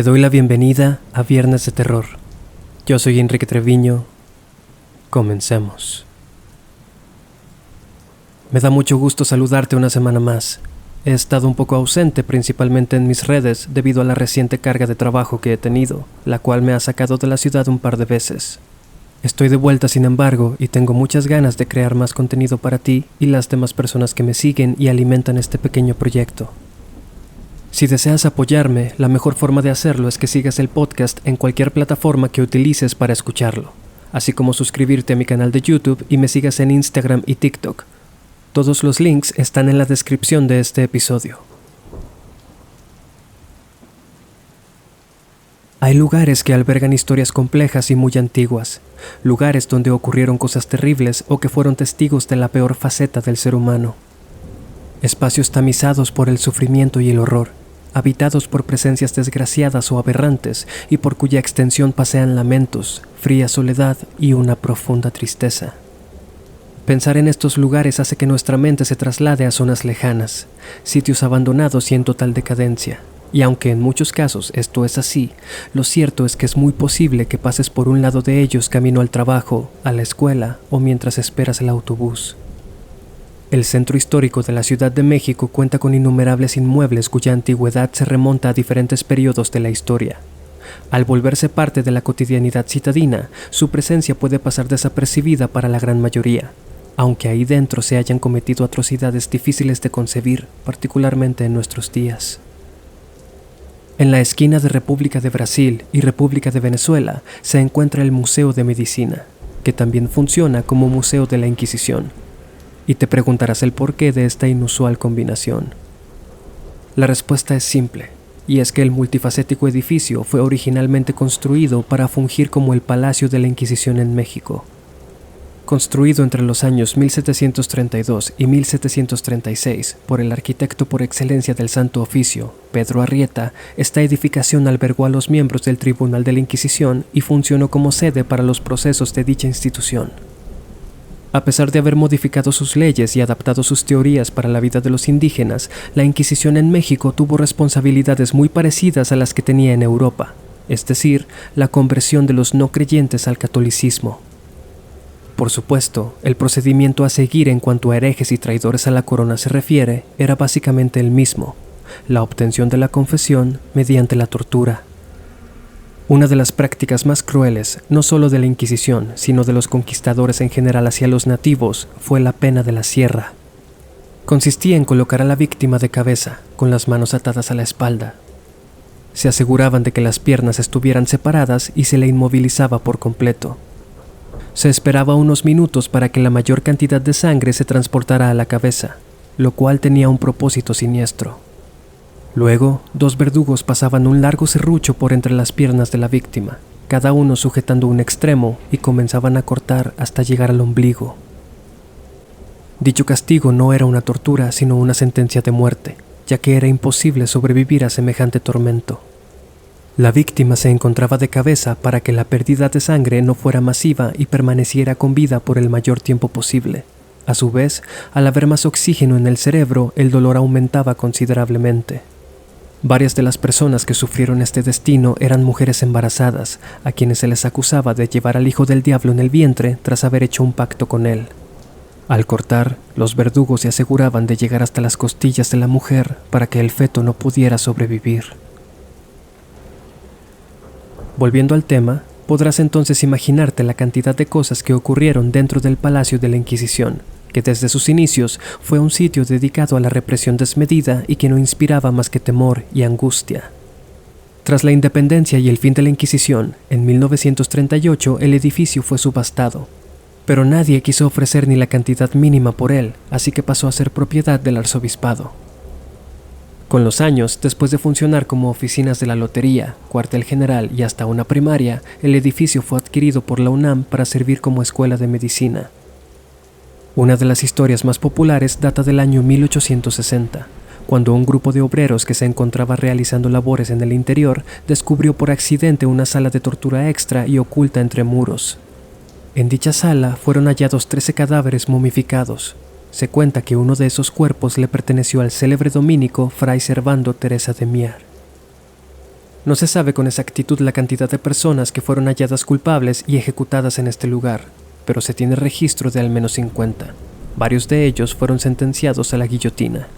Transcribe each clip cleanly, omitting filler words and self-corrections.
Te doy la bienvenida a Viernes de Terror. Yo soy Enrique Treviño. Comencemos. Me da mucho gusto saludarte una semana más. He estado un poco ausente, principalmente en mis redes, debido a la reciente carga de trabajo que he tenido, la cual me ha sacado de la ciudad un par de veces. Estoy de vuelta, sin embargo, y tengo muchas ganas de crear más contenido para ti y las demás personas que me siguen y alimentan este pequeño proyecto. Si deseas apoyarme, la mejor forma de hacerlo es que sigas el podcast en cualquier plataforma que utilices para escucharlo, así como suscribirte a mi canal de YouTube y me sigas en Instagram y TikTok. Todos los links están en la descripción de este episodio. Hay lugares que albergan historias complejas y muy antiguas, lugares donde ocurrieron cosas terribles o que fueron testigos de la peor faceta del ser humano. Espacios tamizados por el sufrimiento y el horror, habitados por presencias desgraciadas o aberrantes y por cuya extensión pasean lamentos, fría soledad y una profunda tristeza. Pensar en estos lugares hace que nuestra mente se traslade a zonas lejanas, sitios abandonados y en total decadencia. Y aunque en muchos casos esto es así, lo cierto es que es muy posible que pases por un lado de ellos camino al trabajo, a la escuela o mientras esperas el autobús. El centro histórico de la Ciudad de México cuenta con innumerables inmuebles cuya antigüedad se remonta a diferentes periodos de la historia. Al volverse parte de la cotidianidad citadina, su presencia puede pasar desapercibida para la gran mayoría, aunque ahí dentro se hayan cometido atrocidades difíciles de concebir, particularmente en nuestros días. En la esquina de República de Brasil y República de Venezuela se encuentra el Museo de Medicina, que también funciona como Museo de la Inquisición. Y te preguntarás el porqué de esta inusual combinación. La respuesta es simple, y es que el multifacético edificio fue originalmente construido para fungir como el Palacio de la Inquisición en México. Construido entre los años 1732 y 1736 por el arquitecto por excelencia del Santo Oficio, Pedro Arrieta, esta edificación albergó a los miembros del Tribunal de la Inquisición y funcionó como sede para los procesos de dicha institución. A pesar de haber modificado sus leyes y adaptado sus teorías para la vida de los indígenas, la Inquisición en México tuvo responsabilidades muy parecidas a las que tenía en Europa, es decir, la conversión de los no creyentes al catolicismo. Por supuesto, el procedimiento a seguir en cuanto a herejes y traidores a la corona se refiere era básicamente el mismo, la obtención de la confesión mediante la tortura. Una de las prácticas más crueles, no solo de la Inquisición, sino de los conquistadores en general hacia los nativos, fue la pena de la sierra. Consistía en colocar a la víctima de cabeza, con las manos atadas a la espalda. Se aseguraban de que las piernas estuvieran separadas y se le inmovilizaba por completo. Se esperaba unos minutos para que la mayor cantidad de sangre se transportara a la cabeza, lo cual tenía un propósito siniestro. Luego, dos verdugos pasaban un largo serrucho por entre las piernas de la víctima, cada uno sujetando un extremo, y comenzaban a cortar hasta llegar al ombligo. Dicho castigo no era una tortura, sino una sentencia de muerte, ya que era imposible sobrevivir a semejante tormento. La víctima se encontraba de cabeza para que la pérdida de sangre no fuera masiva y permaneciera con vida por el mayor tiempo posible. A su vez, al haber más oxígeno en el cerebro, el dolor aumentaba considerablemente. Varias de las personas que sufrieron este destino eran mujeres embarazadas, a quienes se les acusaba de llevar al hijo del diablo en el vientre tras haber hecho un pacto con él. Al cortar, los verdugos se aseguraban de llegar hasta las costillas de la mujer para que el feto no pudiera sobrevivir. Volviendo al tema, podrás entonces imaginarte la cantidad de cosas que ocurrieron dentro del Palacio de la Inquisición, que desde sus inicios fue un sitio dedicado a la represión desmedida y que no inspiraba más que temor y angustia. Tras la independencia y el fin de la Inquisición, en 1938 el edificio fue subastado, pero nadie quiso ofrecer ni la cantidad mínima por él, así que pasó a ser propiedad del arzobispado. Con los años, después de funcionar como oficinas de la lotería, cuartel general y hasta una primaria, el edificio fue adquirido por la UNAM para servir como escuela de medicina. Una de las historias más populares data del año 1860, cuando un grupo de obreros que se encontraba realizando labores en el interior descubrió por accidente una sala de tortura extra y oculta entre muros. En dicha sala fueron hallados 13 cadáveres momificados, Se cuenta que uno de esos cuerpos le perteneció al célebre dominico Fray Servando Teresa de Mier. No se sabe con exactitud la cantidad de personas que fueron halladas culpables y ejecutadas en este lugar, pero se tiene registro de al menos 50. Varios de ellos fueron sentenciados a la guillotina.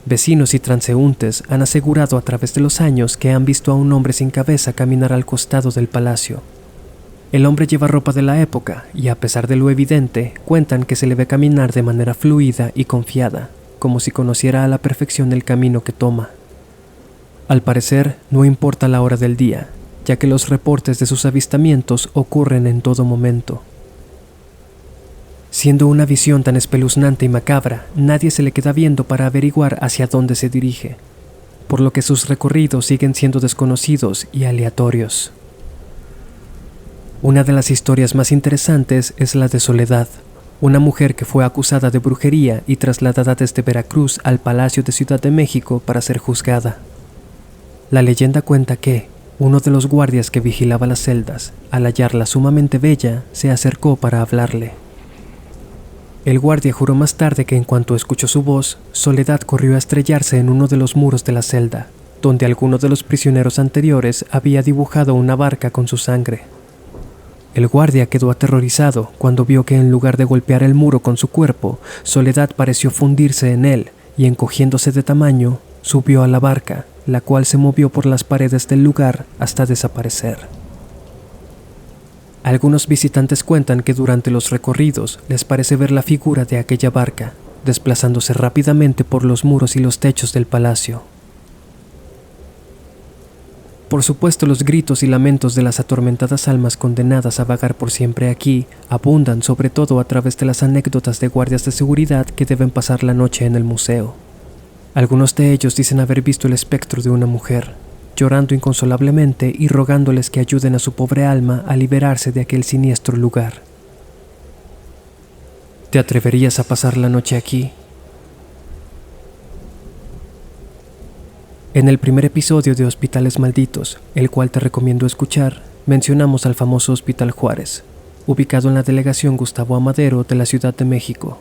Vecinos y transeúntes han asegurado a través de los años que han visto a un hombre sin cabeza caminar al costado del palacio. El hombre lleva ropa de la época y, a pesar de lo evidente, cuentan que se le ve caminar de manera fluida y confiada, como si conociera a la perfección el camino que toma. Al parecer, no importa la hora del día, ya que los reportes de sus avistamientos ocurren en todo momento. Siendo una visión tan espeluznante y macabra, nadie se le queda viendo para averiguar hacia dónde se dirige, por lo que sus recorridos siguen siendo desconocidos y aleatorios. Una de las historias más interesantes es la de Soledad, una mujer que fue acusada de brujería y trasladada desde Veracruz al Palacio de Ciudad de México para ser juzgada. La leyenda cuenta que uno de los guardias que vigilaba las celdas, al hallarla sumamente bella, se acercó para hablarle. El guardia juró más tarde que en cuanto escuchó su voz, Soledad corrió a estrellarse en uno de los muros de la celda, donde alguno de los prisioneros anteriores había dibujado una barca con su sangre. El guardia quedó aterrorizado cuando vio que en lugar de golpear el muro con su cuerpo, Soledad pareció fundirse en él y, encogiéndose de tamaño, subió a la barca, la cual se movió por las paredes del lugar hasta desaparecer. Algunos visitantes cuentan que durante los recorridos les parece ver la figura de aquella barca, desplazándose rápidamente por los muros y los techos del palacio. Por supuesto, los gritos y lamentos de las atormentadas almas condenadas a vagar por siempre aquí abundan, sobre todo a través de las anécdotas de guardias de seguridad que deben pasar la noche en el museo. Algunos de ellos dicen haber visto el espectro de una mujer, llorando inconsolablemente y rogándoles que ayuden a su pobre alma a liberarse de aquel siniestro lugar. ¿Te atreverías a pasar la noche aquí? En el primer episodio de Hospitales Malditos, el cual te recomiendo escuchar, mencionamos al famoso Hospital Juárez, ubicado en la delegación Gustavo Amadero de la Ciudad de México.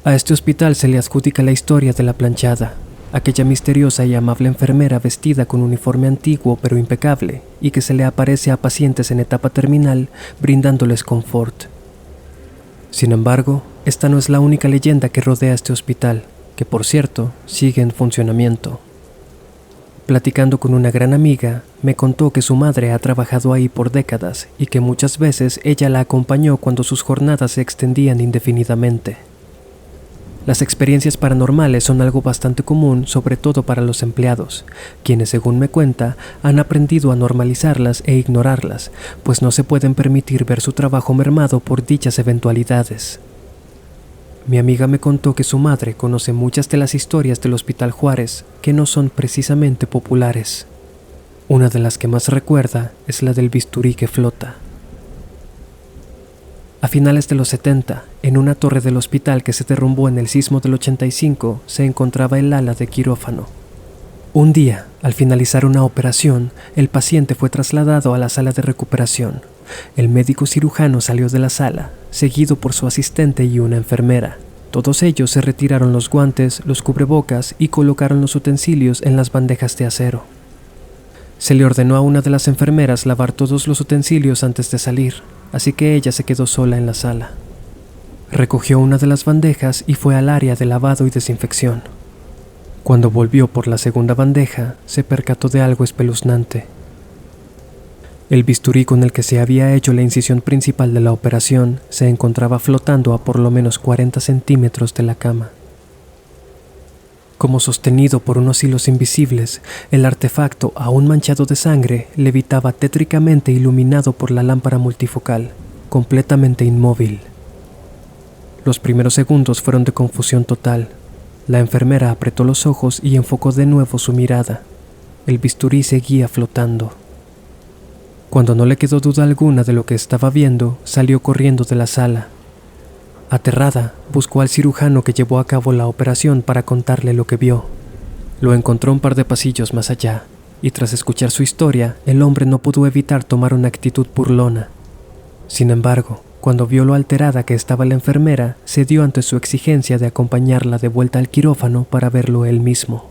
A este hospital se le adjudica la historia de la planchada, aquella misteriosa y amable enfermera vestida con uniforme antiguo pero impecable y que se le aparece a pacientes en etapa terminal brindándoles confort. Sin embargo, esta no es la única leyenda que rodea este hospital, que por cierto sigue en funcionamiento. Platicando con una gran amiga, me contó que su madre ha trabajado ahí por décadas y que muchas veces ella la acompañó cuando sus jornadas se extendían indefinidamente. Las experiencias paranormales son algo bastante común, sobre todo para los empleados, quienes, según me cuenta, han aprendido a normalizarlas e ignorarlas, pues no se pueden permitir ver su trabajo mermado por dichas eventualidades. Mi amiga me contó que su madre conoce muchas de las historias del Hospital Juárez que no son precisamente populares. Una de las que más recuerda es la del bisturí que flota. A finales de los 70, en una torre del hospital que se derrumbó en el sismo del 85, se encontraba el ala de quirófano. Un día, al finalizar una operación, el paciente fue trasladado a la sala de recuperación. El médico cirujano salió de la sala, seguido por su asistente y una enfermera. Todos ellos se retiraron los guantes, los cubrebocas y colocaron los utensilios en las bandejas de acero. Se le ordenó a una de las enfermeras lavar todos los utensilios antes de salir, así que ella se quedó sola en la sala. Recogió una de las bandejas y fue al área de lavado y desinfección. Cuando volvió por la segunda bandeja, se percató de algo espeluznante. El bisturí con el que se había hecho la incisión principal de la operación se encontraba flotando a por lo menos 40 centímetros de la cama. Como sostenido por unos hilos invisibles, el artefacto, aún manchado de sangre, levitaba tétricamente iluminado por la lámpara multifocal, completamente inmóvil. Los primeros segundos fueron de confusión total. La enfermera apretó los ojos y enfocó de nuevo su mirada. El bisturí seguía flotando. Cuando no le quedó duda alguna de lo que estaba viendo, salió corriendo de la sala. Aterrada, buscó al cirujano que llevó a cabo la operación para contarle lo que vio. Lo encontró un par de pasillos más allá, y tras escuchar su historia, el hombre no pudo evitar tomar una actitud burlona. Sin embargo, cuando vio lo alterada que estaba la enfermera, cedió ante su exigencia de acompañarla de vuelta al quirófano para verlo él mismo.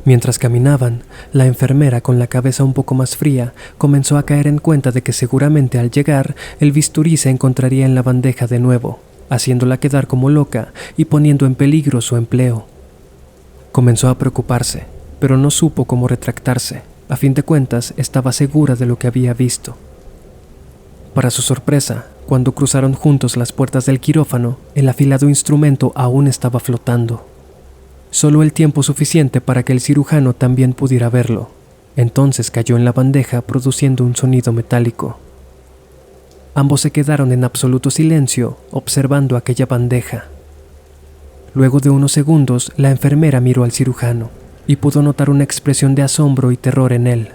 Mientras caminaban, la enfermera, con la cabeza un poco más fría, comenzó a caer en cuenta de que seguramente al llegar el bisturí se encontraría en la bandeja de nuevo, haciéndola quedar como loca y poniendo en peligro su empleo. Comenzó a preocuparse, pero no supo cómo retractarse. A fin de cuentas, estaba segura de lo que había visto. Para su sorpresa, cuando cruzaron juntos las puertas del quirófano, el afilado instrumento aún estaba flotando. Solo el tiempo suficiente para que el cirujano también pudiera verlo. Entonces cayó en la bandeja produciendo un sonido metálico. Ambos se quedaron en absoluto silencio, observando aquella bandeja. Luego de unos segundos, la enfermera miró al cirujano y pudo notar una expresión de asombro y terror en él.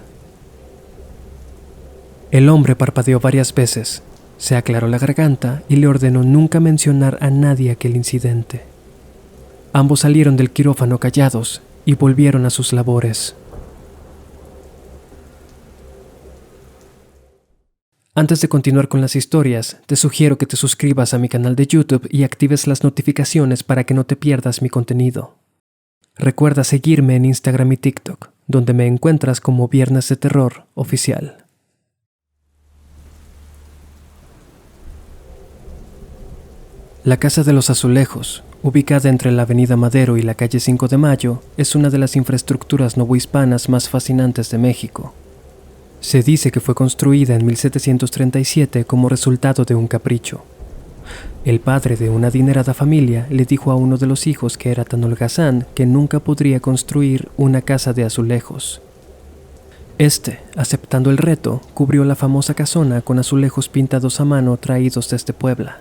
El hombre parpadeó varias veces, se aclaró la garganta y le ordenó nunca mencionar a nadie aquel incidente. Ambos salieron del quirófano callados y volvieron a sus labores. Antes de continuar con las historias, te sugiero que te suscribas a mi canal de YouTube y actives las notificaciones para que no te pierdas mi contenido. Recuerda seguirme en Instagram y TikTok, donde me encuentras como Viernes de Terror Oficial. La Casa de los Azulejos, ubicada entre la Avenida Madero y la calle 5 de Mayo, es una de las infraestructuras novohispanas más fascinantes de México. Se dice que fue construida en 1737 como resultado de un capricho. El padre de una adinerada familia le dijo a uno de los hijos que era tan holgazán que nunca podría construir una casa de azulejos. Este, aceptando el reto, cubrió la famosa casona con azulejos pintados a mano traídos desde Puebla.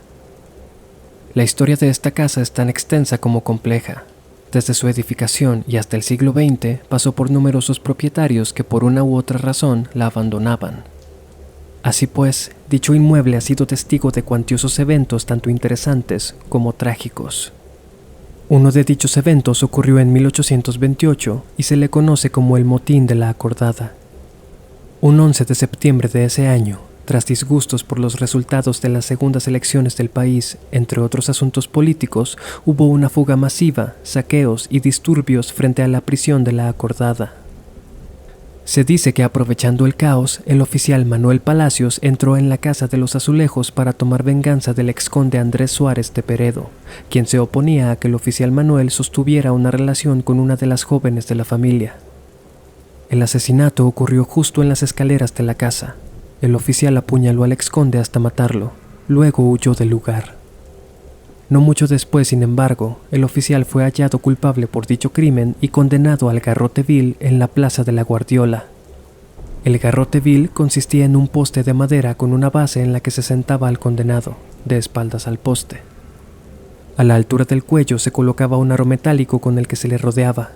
La historia de esta casa es tan extensa como compleja. Desde su edificación y hasta el siglo XX pasó por numerosos propietarios que por una u otra razón la abandonaban. Así pues, dicho inmueble ha sido testigo de cuantiosos eventos tanto interesantes como trágicos. Uno de dichos eventos ocurrió en 1828 y se le conoce como el Motín de la Acordada. Un 11 de septiembre de ese año, tras disgustos por los resultados de las segundas elecciones del país, entre otros asuntos políticos, hubo una fuga masiva, saqueos y disturbios frente a la prisión de la Acordada. Se dice que aprovechando el caos, el oficial Manuel Palacios entró en la Casa de los Azulejos para tomar venganza del exconde Andrés Suárez de Peredo, quien se oponía a que el oficial Manuel sostuviera una relación con una de las jóvenes de la familia. El asesinato ocurrió justo en las escaleras de la casa. El oficial apuñaló al exconde hasta matarlo, luego huyó del lugar. No mucho después, sin embargo, el oficial fue hallado culpable por dicho crimen y condenado al garrote vil en la plaza de la Guardiola. El garrote vil consistía en un poste de madera con una base en la que se sentaba al condenado, de espaldas al poste. A la altura del cuello se colocaba un aro metálico con el que se le rodeaba.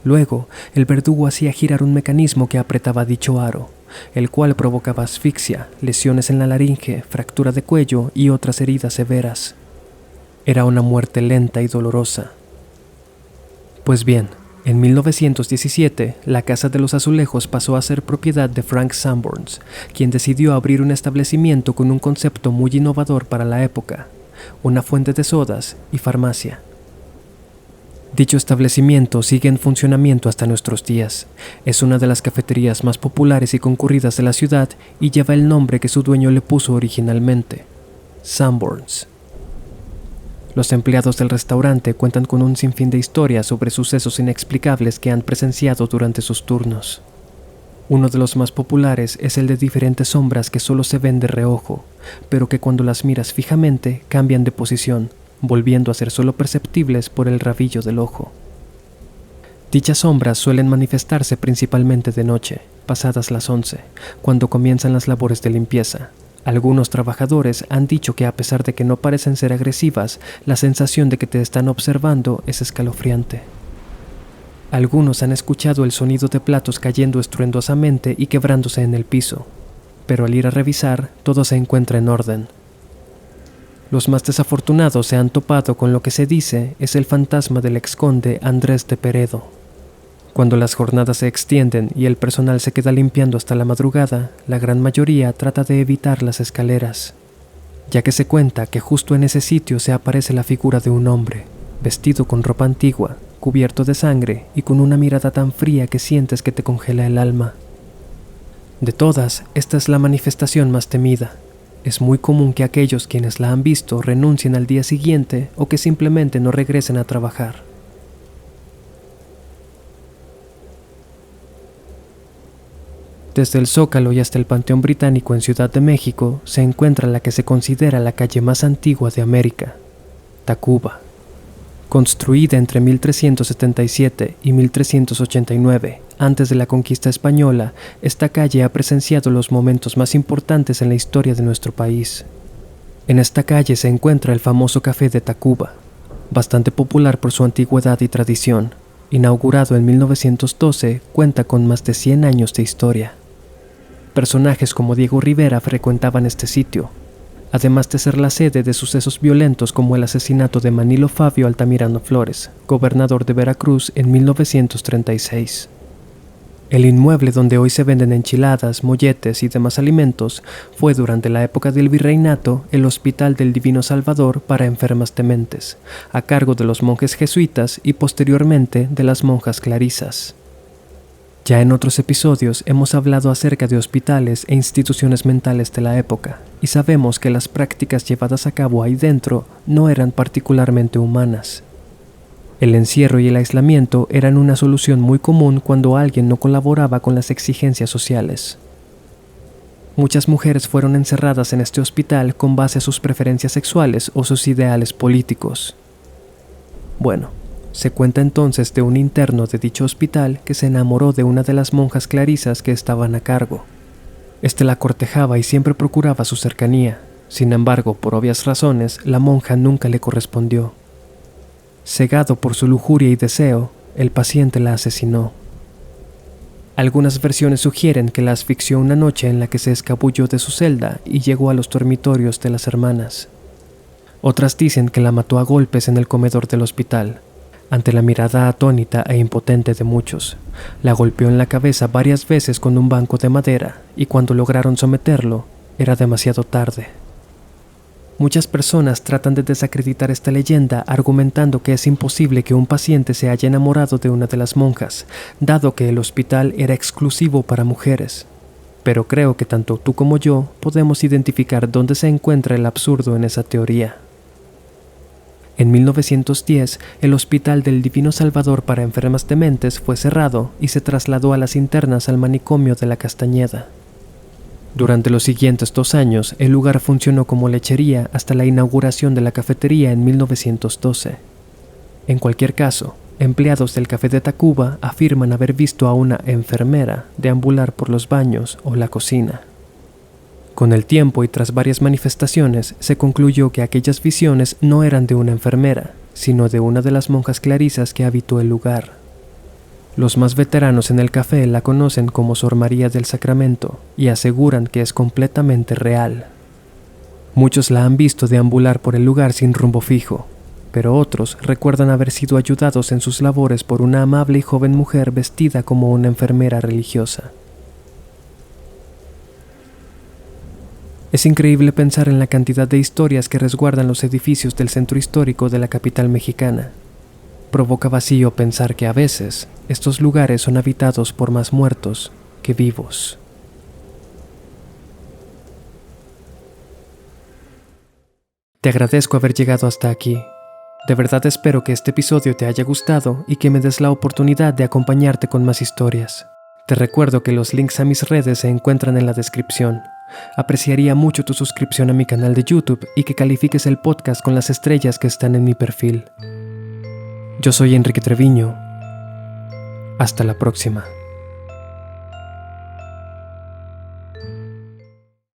Luego, el verdugo hacía girar un mecanismo que apretaba dicho aro, el cual provocaba asfixia, lesiones en la laringe, fractura de cuello y otras heridas severas. Era una muerte lenta y dolorosa. Pues bien, en 1917, la Casa de los Azulejos pasó a ser propiedad de Frank Sanborns, quien decidió abrir un establecimiento con un concepto muy innovador para la época, una fuente de sodas y farmacia. Dicho establecimiento sigue en funcionamiento hasta nuestros días. Es una de las cafeterías más populares y concurridas de la ciudad y lleva el nombre que su dueño le puso originalmente, Sanborns. Los empleados del restaurante cuentan con un sinfín de historias sobre sucesos inexplicables que han presenciado durante sus turnos. Uno de los más populares es el de diferentes sombras que solo se ven de reojo, pero que cuando las miras fijamente cambian de posición, volviendo a ser solo perceptibles por el rabillo del ojo. Dichas sombras suelen manifestarse principalmente de noche, pasadas las 11, cuando comienzan las labores de limpieza. Algunos trabajadores han dicho que a pesar de que no parecen ser agresivas, la sensación de que te están observando es escalofriante. Algunos han escuchado el sonido de platos cayendo estruendosamente y quebrándose en el piso, pero al ir a revisar, todo se encuentra en orden. Los más desafortunados se han topado con lo que se dice es el fantasma del exconde Andrés de Peredo. Cuando las jornadas se extienden y el personal se queda limpiando hasta la madrugada, la gran mayoría trata de evitar las escaleras, ya que se cuenta que justo en ese sitio se aparece la figura de un hombre, vestido con ropa antigua, cubierto de sangre y con una mirada tan fría que sientes que te congela el alma. De todas, esta es la manifestación más temida. Es muy común que aquellos quienes la han visto renuncien al día siguiente o que simplemente no regresen a trabajar. Desde el Zócalo y hasta el Panteón Británico en Ciudad de México se encuentra la que se considera la calle más antigua de América, Tacuba. Construida entre 1377 y 1389, antes de la conquista española, esta calle ha presenciado los momentos más importantes en la historia de nuestro país. En esta calle se encuentra el famoso Café de Tacuba, bastante popular por su antigüedad y tradición. Inaugurado en 1912, cuenta con más de 100 años de historia. Personajes como Diego Rivera frecuentaban este sitio, además de ser la sede de sucesos violentos como el asesinato de Manilo Fabio Altamirano Flores, gobernador de Veracruz en 1936. El inmueble donde hoy se venden enchiladas, molletes y demás alimentos fue durante la época del virreinato el Hospital del Divino Salvador para enfermas dementes, a cargo de los monjes jesuitas y posteriormente de las monjas clarisas. Ya en otros episodios hemos hablado acerca de hospitales e instituciones mentales de la época, y sabemos que las prácticas llevadas a cabo ahí dentro no eran particularmente humanas. El encierro y el aislamiento eran una solución muy común cuando alguien no colaboraba con las exigencias sociales. Muchas mujeres fueron encerradas en este hospital con base a sus preferencias sexuales o sus ideales políticos. Bueno, se cuenta entonces de un interno de dicho hospital que se enamoró de una de las monjas clarisas que estaban a cargo. Este la cortejaba y siempre procuraba su cercanía. Sin embargo, por obvias razones, la monja nunca le correspondió. Cegado por su lujuria y deseo, el paciente la asesinó. Algunas versiones sugieren que la asfixió una noche en la que se escabulló de su celda y llegó a los dormitorios de las hermanas. Otras dicen que la mató a golpes en el comedor del hospital. Ante la mirada atónita e impotente de muchos, la golpeó en la cabeza varias veces con un banco de madera y cuando lograron someterlo, era demasiado tarde. Muchas personas tratan de desacreditar esta leyenda argumentando que es imposible que un paciente se haya enamorado de una de las monjas, dado que el hospital era exclusivo para mujeres. Pero creo que tanto tú como yo podemos identificar dónde se encuentra el absurdo en esa teoría. En 1910, el Hospital del Divino Salvador para enfermas dementes fue cerrado y se trasladó a las internas al manicomio de la Castañeda. Durante los siguientes 2 años, el lugar funcionó como lechería hasta la inauguración de la cafetería en 1912. En cualquier caso, empleados del Café de Tacuba afirman haber visto a una enfermera deambular por los baños o la cocina. Con el tiempo y tras varias manifestaciones, se concluyó que aquellas visiones no eran de una enfermera, sino de una de las monjas clarisas que habitó el lugar. Los más veteranos en el café la conocen como Sor María del Sacramento y aseguran que es completamente real. Muchos la han visto deambular por el lugar sin rumbo fijo, pero otros recuerdan haber sido ayudados en sus labores por una amable y joven mujer vestida como una enfermera religiosa. Es increíble pensar en la cantidad de historias que resguardan los edificios del centro histórico de la capital mexicana. Provoca vacío pensar que a veces estos lugares son habitados por más muertos que vivos. Te agradezco haber llegado hasta aquí. De verdad espero que este episodio te haya gustado y que me des la oportunidad de acompañarte con más historias. Te recuerdo que los links a mis redes se encuentran en la descripción. Apreciaría mucho tu suscripción a mi canal de YouTube y que califiques el podcast con las estrellas que están en mi perfil. Yo soy Enrique Treviño. Hasta la próxima.